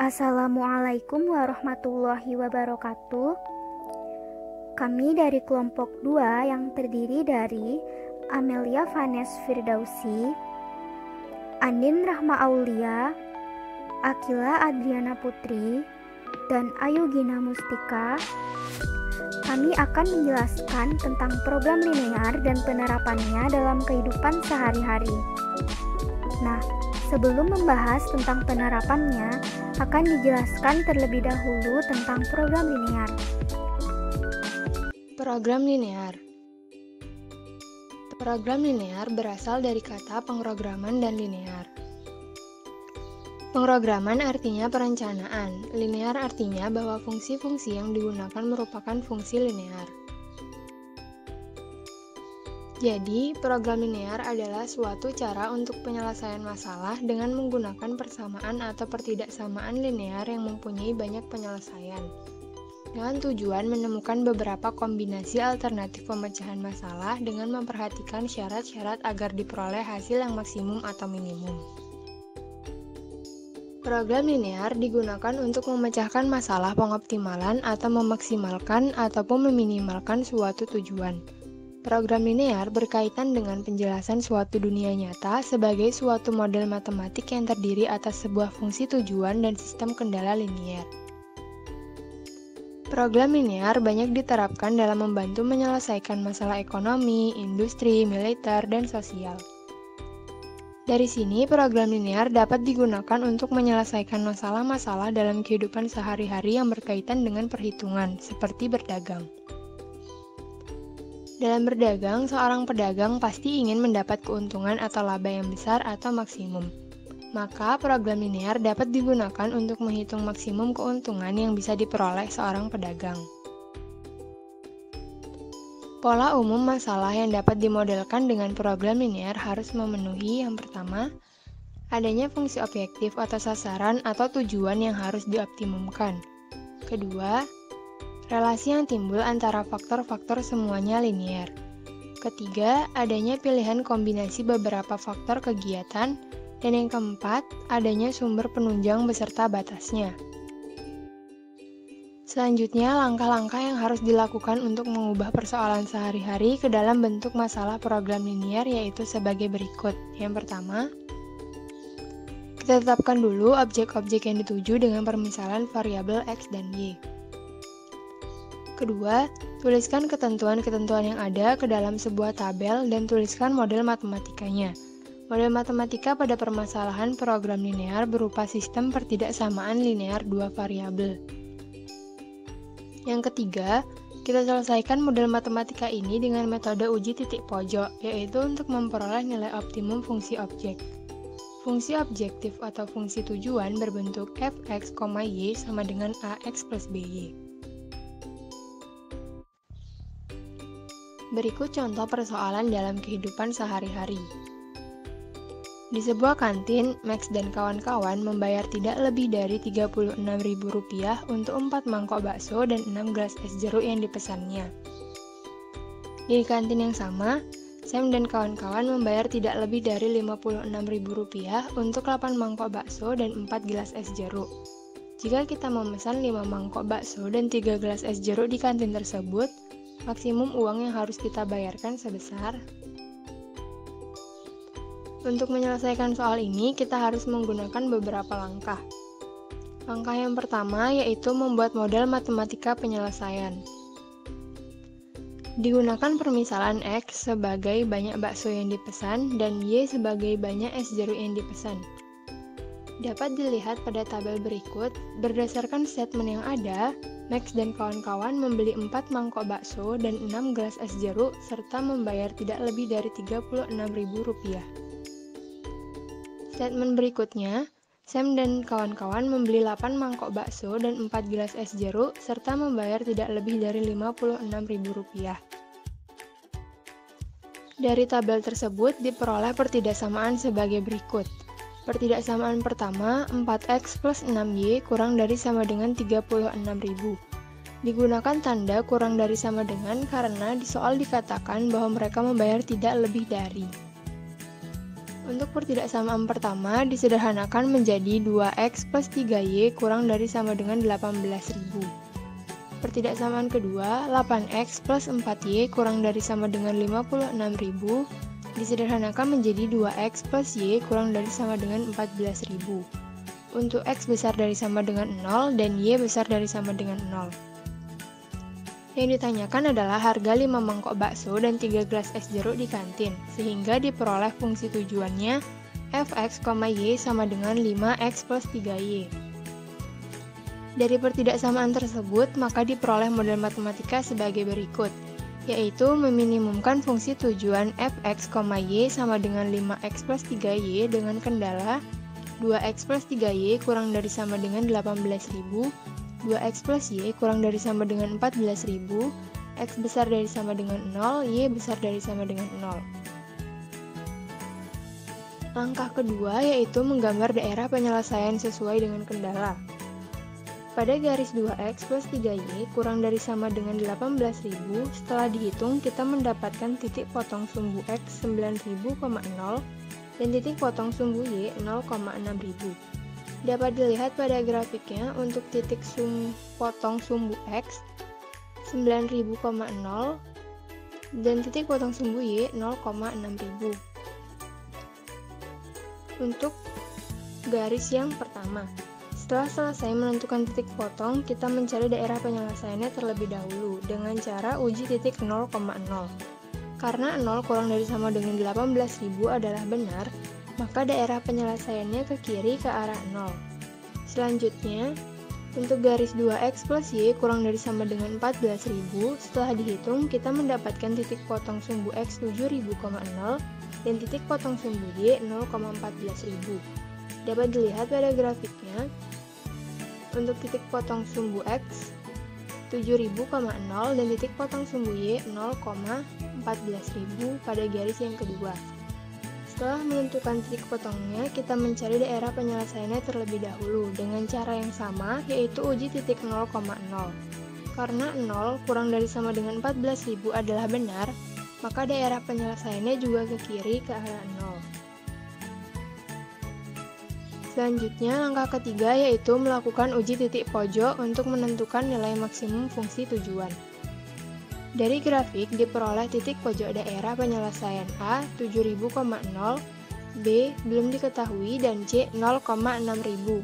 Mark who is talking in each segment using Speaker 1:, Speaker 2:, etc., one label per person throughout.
Speaker 1: Assalamualaikum warahmatullahi wabarakatuh. Kami dari kelompok 2 yang terdiri dari Amelia Vanes Firdausi, Andin Rahma Aulia, Akila Adriana Putri, dan Ayu Gina Mustika. Kami akan menjelaskan tentang program linear dan penerapannya dalam kehidupan sehari-hari. Nah, sebelum membahas tentang penerapannya, akan dijelaskan terlebih dahulu tentang program linear.
Speaker 2: Program linear. Program linear berasal dari kata pemrograman dan linear. Pemrograman artinya perencanaan, linear artinya bahwa fungsi-fungsi yang digunakan merupakan fungsi linear. Jadi, program linear adalah suatu cara untuk penyelesaian masalah dengan menggunakan persamaan atau pertidaksamaan linear yang mempunyai banyak penyelesaian, dengan tujuan menemukan beberapa kombinasi alternatif pemecahan masalah dengan memperhatikan syarat-syarat agar diperoleh hasil yang maksimum atau minimum. Program linear digunakan untuk memecahkan masalah pengoptimalan atau memaksimalkan ataupun meminimalkan suatu tujuan. Program linear berkaitan dengan penjelasan suatu dunia nyata sebagai suatu model matematik yang terdiri atas sebuah fungsi tujuan dan sistem kendala linear. Program linear banyak diterapkan dalam membantu menyelesaikan masalah ekonomi, industri, militer, dan sosial. Dari sini, program linear dapat digunakan untuk menyelesaikan masalah-masalah dalam kehidupan sehari-hari yang berkaitan dengan perhitungan, seperti berdagang. Dalam berdagang, seorang pedagang pasti ingin mendapat keuntungan atau laba yang besar atau maksimum. Maka, program linear dapat digunakan untuk menghitung maksimum keuntungan yang bisa diperoleh seorang pedagang. Pola umum masalah yang dapat dimodelkan dengan program linear harus memenuhi yang pertama, adanya fungsi objektif atau sasaran atau tujuan yang harus dioptimumkan. Kedua, relasi yang timbul antara faktor-faktor semuanya linear. Ketiga, adanya pilihan kombinasi beberapa faktor kegiatan. Dan yang keempat, adanya sumber penunjang beserta batasnya. Selanjutnya, langkah-langkah yang harus dilakukan untuk mengubah persoalan sehari-hari ke dalam bentuk masalah program linear yaitu sebagai berikut. Yang pertama, kita tetapkan dulu objek-objek yang dituju dengan permisalan variabel X dan Y. Kedua, tuliskan ketentuan-ketentuan yang ada ke dalam sebuah tabel dan tuliskan model matematikanya. Model matematika pada permasalahan program linear berupa sistem pertidaksamaan linear dua variabel. Yang ketiga, kita selesaikan model matematika ini dengan metode uji titik pojok, yaitu untuk memperoleh nilai optimum fungsi objek. Fungsi objektif atau fungsi tujuan berbentuk fx, y sama dengan ax plus by. Berikut contoh persoalan dalam kehidupan sehari-hari. Di sebuah kantin, Max dan kawan-kawan membayar tidak lebih dari Rp36.000 untuk 4 mangkok bakso dan 6 gelas es jeruk yang dipesannya. Di kantin yang sama, Sam dan kawan-kawan membayar tidak lebih dari Rp56.000 untuk 8 mangkok bakso dan 4 gelas es jeruk. Jika kita memesan 5 mangkok bakso dan 3 gelas es jeruk di kantin tersebut, maksimum uang yang harus kita bayarkan sebesar. Untuk menyelesaikan soal ini, kita harus menggunakan beberapa langkah. Langkah yang pertama yaitu membuat model matematika penyelesaian. Digunakan permisalan X sebagai banyak bakso yang dipesan dan Y sebagai banyak es jeruk yang dipesan. Dapat dilihat pada tabel berikut, berdasarkan statement yang ada, Max dan kawan-kawan membeli 4 mangkok bakso dan 6 gelas es jeruk serta membayar tidak lebih dari Rp36.000. Statement berikutnya, Sam dan kawan-kawan membeli 8 mangkok bakso dan 4 gelas es jeruk, serta membayar tidak lebih dari Rp56.000. Dari tabel tersebut diperoleh pertidaksamaan sebagai berikut. Pertidaksamaan pertama, 4x plus 6y kurang dari sama dengan 36.000. Digunakan tanda kurang dari sama dengan karena di soal dikatakan bahwa mereka membayar tidak lebih dari. Untuk pertidaksamaan pertama disederhanakan menjadi 2x plus 3y kurang dari sama dengan 18.000. Pertidaksamaan kedua, 8x plus 4y kurang dari sama dengan 56.000, disederhanakan menjadi 2x plus y kurang dari sama dengan 14.000. Untuk x besar dari sama dengan 0 dan y besar dari sama dengan 0. Yang ditanyakan adalah harga 5 mangkok bakso dan 3 gelas es jeruk di kantin, sehingga diperoleh fungsi tujuannya fx, y sama dengan 5x plus 3y. Dari pertidaksamaan tersebut, maka diperoleh model matematika sebagai berikut, yaitu meminimumkan fungsi tujuan fx, y sama dengan 5x plus 3y dengan kendala 2x plus 3y kurang dari sama dengan 18.000, 2x plus y kurang dari sama dengan 14.000, x besar dari sama dengan 0, y besar dari sama dengan 0. Langkah kedua yaitu menggambar daerah penyelesaian sesuai dengan kendala. Pada garis 2x plus 3y kurang dari sama dengan 18.000, setelah dihitung kita mendapatkan titik potong sumbu x 9.000,0 dan titik potong sumbu y 0,6000. Dapat dilihat pada grafiknya untuk titik potong sumbu x 9.000,0 dan titik potong sumbu y 0,6000. Untuk garis yang pertama, setelah selesai menentukan titik potong, kita mencari daerah penyelesaiannya terlebih dahulu dengan cara uji titik 0,0. Karena 0 kurang dari sama dengan 18.000 adalah benar, maka daerah penyelesaiannya ke kiri ke arah 0. Selanjutnya, untuk garis 2x plus y kurang dari sama dengan 14.000, setelah dihitung kita mendapatkan titik potong sumbu x 7.000,0 dan titik potong sumbu y 0,14.000. Dapat dilihat pada grafiknya, untuk titik potong sumbu x 7.000,0 dan titik potong sumbu y 0,14.000 pada garis yang kedua. Setelah menentukan titik potongnya, kita mencari daerah penyelesaiannya terlebih dahulu dengan cara yang sama, yaitu uji titik 0,0. Karena 0 kurang dari sama dengan 14.000 adalah benar, maka daerah penyelesaiannya juga ke kiri ke arah 0. Selanjutnya, langkah ketiga yaitu melakukan uji titik pojok untuk menentukan nilai maksimum fungsi tujuan. Dari grafik diperoleh titik pojok daerah penyelesaian A 7.000,0, B belum diketahui, dan C 0,6000.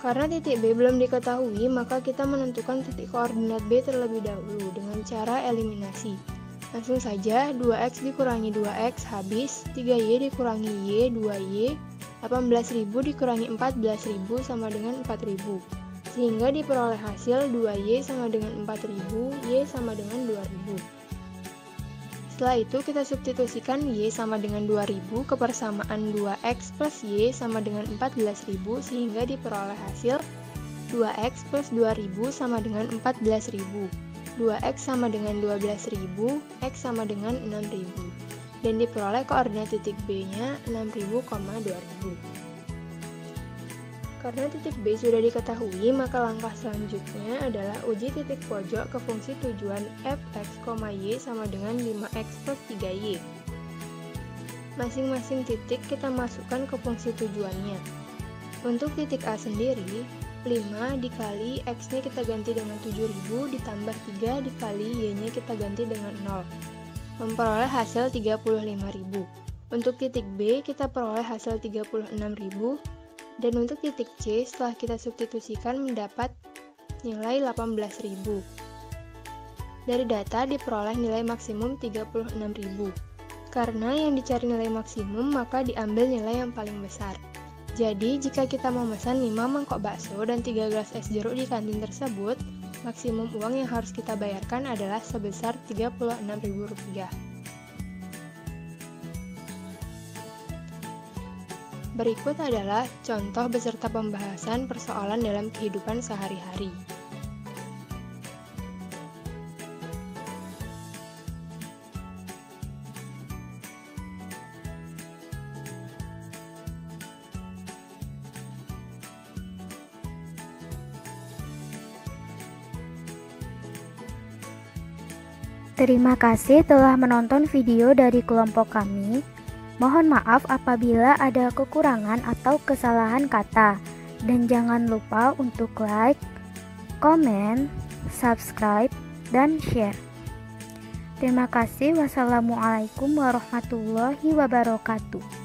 Speaker 2: Karena titik B belum diketahui, maka kita menentukan titik koordinat B terlebih dahulu dengan cara eliminasi. Langsung saja, 2x dikurangi 2x habis, 3y dikurangi y, 2y, 18.000 dikurangi 14.000 sama dengan 4.000. Sehingga diperoleh hasil 2y sama dengan 4.000, y sama dengan 2.000. Setelah itu kita substitusikan y sama dengan 2.000 ke persamaan 2x plus y sama dengan 14.000 sehingga diperoleh hasil 2x plus 2.000 sama dengan 14.000, 2x sama dengan 12.000, x sama dengan 6.000, dan diperoleh koordinat titik B-nya 6.000,2000. Karena titik B sudah diketahui, maka langkah selanjutnya adalah uji titik pojok ke fungsi tujuan fx, y sama dengan 5x plus 3y. Masing-masing titik kita masukkan ke fungsi tujuannya. Untuk titik A sendiri, 5 dikali x-nya kita ganti dengan 7.000 ditambah 3 dikali y-nya kita ganti dengan 0. Memperoleh hasil 35.000. Untuk titik B kita peroleh hasil 36.000. Dan untuk titik C, setelah kita substitusikan mendapat nilai 18.000. Dari data diperoleh nilai maksimum 36.000. Karena yang dicari nilai maksimum, maka diambil nilai yang paling besar. Jadi, jika kita memesan 5 mangkok bakso dan 3 gelas es jeruk di kantin tersebut, maksimum uang yang harus kita bayarkan adalah sebesar Rp36.000. Berikut adalah contoh beserta pembahasan persoalan dalam kehidupan sehari-hari.
Speaker 1: Terima kasih telah menonton video dari kelompok kami. Mohon maaf apabila ada kekurangan atau kesalahan kata. Dan jangan lupa untuk like, komen, subscribe, dan share. Terima kasih. Wassalamualaikum warahmatullahi wabarakatuh.